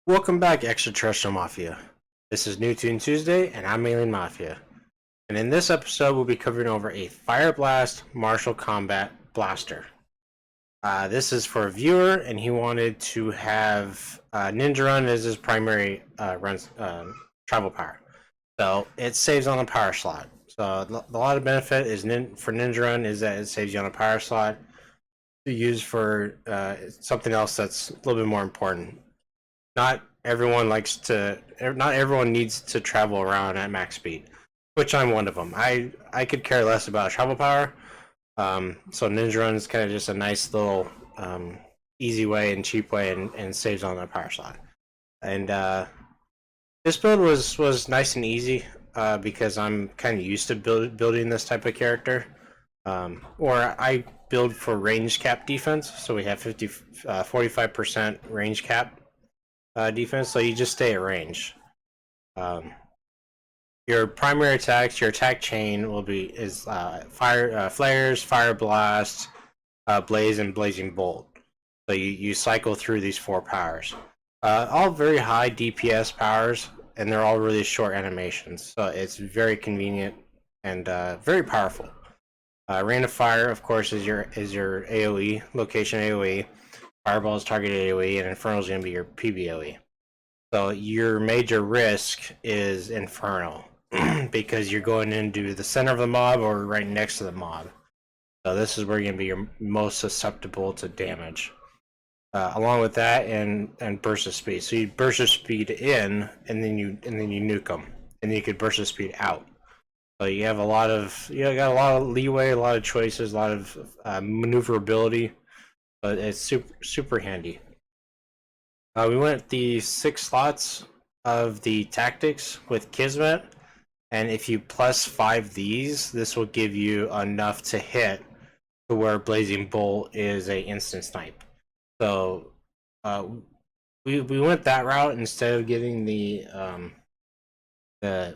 Welcome back, Extraterrestrial Mafia. This is New Toon Tuesday, and I'm AlienMafia. And in this episode, we'll be covering over a Fire Blast Martial Combat Blaster. This is for a viewer, and he wanted to have Ninja Run as his primary travel power. So it saves on a power slot. So a lot of benefit is for Ninja Run is that it saves you on a power slot to use for something else that's a little bit more important. Not everyone needs to travel around at max speed, which I'm one of them. I could care less about travel power. So Ninja Run is kind of just a nice little easy way and cheap way and saves on that power slot. And this build was nice and easy because I'm kind of used to building this type of character. Or I build for range cap defense, so we have 45% range cap defense, so you just stay at range. Your primary attacks, your attack chain will be flares, fire blast, blaze, and blazing bolt. So you cycle through these four powers. All very high DPS powers, and they're all really short animations. So it's very convenient and very powerful. Rain of Fire, of course, is your AOE location AOE. Fireball is target AoE, and Infernal is going to be your PBOE. So your major risk is Infernal, because you're going into the center of the mob or right next to the mob. So this is where you're going to be your most susceptible to damage. Along with that, and burst of speed. So you burst of speed in, and then you nuke them, and then you could burst of speed out. So you have got a lot of leeway, a lot of choices, a lot of maneuverability. But it's super handy. We went the 6 slots of the tactics with Kismet, and if you plus 5 these, this will give you enough to hit to where Blazing Bolt is a instant snipe. So we went that route instead of getting the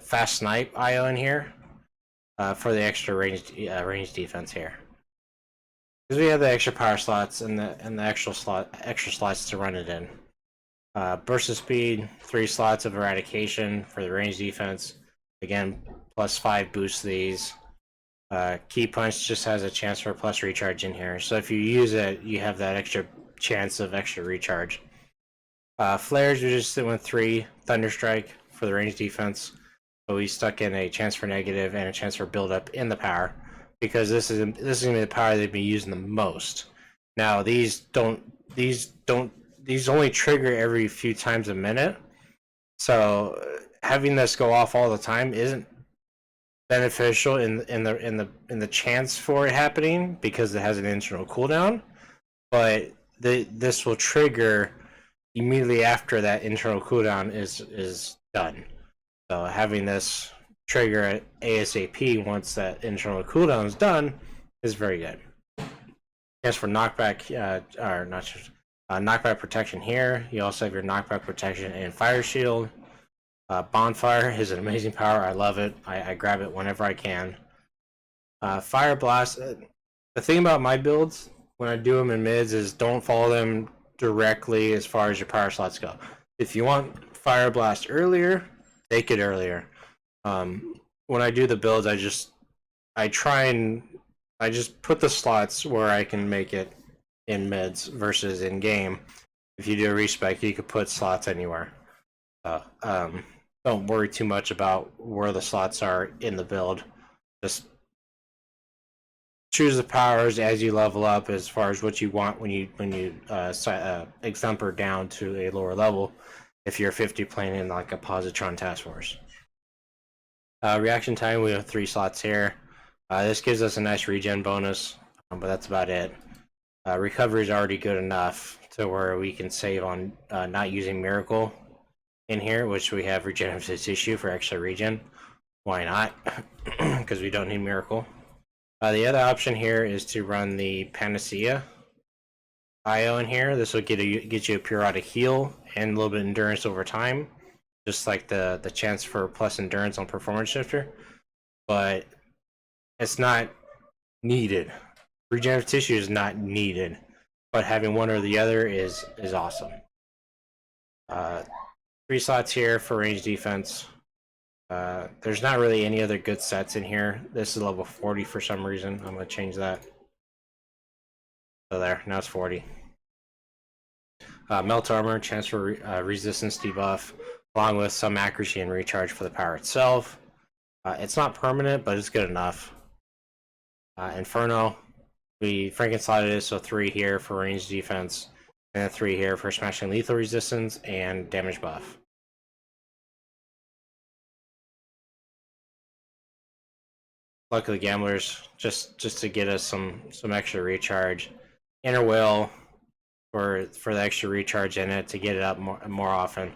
fast snipe IO in here for the extra range defense here. Because we have the extra power slots and the extra slots to run it in. Burst of speed, 3 slots of eradication for the range defense. Again, plus 5 boosts these. Key punch just has a chance for plus recharge in here. So if you use it, you have that extra chance of extra recharge. Flares, we just went 3 Thunderstrike for the range defense. So we stuck in a chance for negative and a chance for build up in the power, because this is going to be the power they've been using the most. Now these only trigger every few times a minute, so having this go off all the time isn't beneficial in the chance for it happening, because it has an internal cooldown. But this will trigger immediately after that internal cooldown is done. So having this trigger at ASAP once that internal cooldown is done is very good. As for knockback, knockback protection here, you also have your knockback protection and fire shield. Bonfire is an amazing power. I love it. I grab it whenever I can. Fire blast. The thing about my builds when I do them in mids is don't follow them directly as far as your power slots go. If you want fire blast earlier, take it earlier. When I do the builds, I just put the slots where I can make it in mids versus in game. If you do a respec, you could put slots anywhere. Don't worry too much about where the slots are in the build. Just choose the powers as you level up as far as what you want when you exemplar down to a lower level. If you're 50 playing in like a Positron Task Force. Reaction time, we have 3 slots here. This gives us a nice regen bonus, but that's about it. Recovery is already good enough to where we can save on not using Miracle in here, which we have regenerative tissue for extra regen. Why not? Because we don't need Miracle. The other option here is to run the Panacea IO in here. This will get you a periodic heal and a little bit of endurance over time, just like the chance for plus endurance on Performance Shifter, but it's not needed. Regenerative tissue is not needed, but having one or the other is awesome. 3 slots here for range defense. There's not really any other good sets in here. This is level 40 for some reason. I'm going to change that. So there, now it's 40. Melt armor, chance for resistance debuff, along with some accuracy and recharge for the power itself. It's not permanent, but it's good enough. Inferno, we Frankenslotted it, so 3 here for range defense, and 3 here for smashing lethal resistance and damage buff. Luck of the Gamblers, just to get us some extra recharge. Inner Will for the extra recharge in it to get it up more often.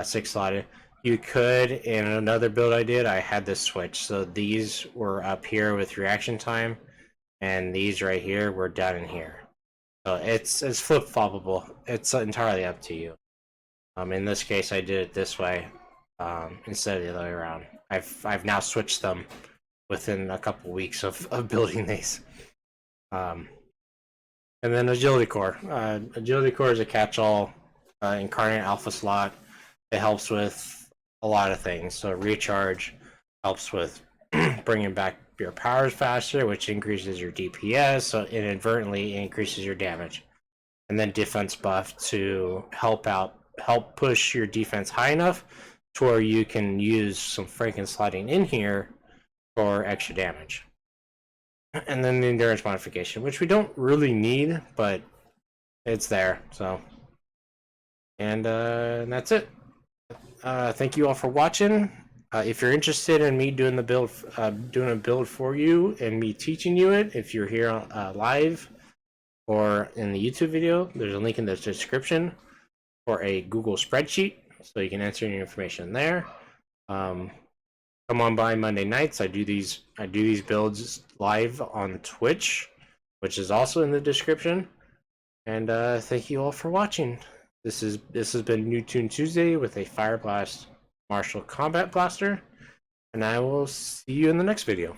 6 slotted. You could, in another build I did, I had this switch. So these were up here with reaction time, and these right here were down in here. So it's flip-floppable. It's entirely up to you. In this case, I did it this way instead of the other way around. I've now switched them within a couple weeks of building these. And then Agility Core. Agility Core is a catch-all incarnate alpha slot. It helps with a lot of things. So recharge helps with bringing back your powers faster, which increases your DPS, so inadvertently increases your damage. And then defense buff to help push your defense high enough to where you can use some Frankenslotting in here for extra damage. And then the endurance modification, which we don't really need, but it's there. So, and that's it. Thank you all for watching. If you're interested in me doing a build for you and me teaching you it, if you're here live or in the YouTube video, there's a link in the description for a Google spreadsheet, so you can enter your information there. Come on by Monday nights. I do these builds live on Twitch, which is also in the description. And thank you all for watching. This has been New Toon Tuesday with a Fire Blast Martial Combat Blaster, and I will see you in the next video.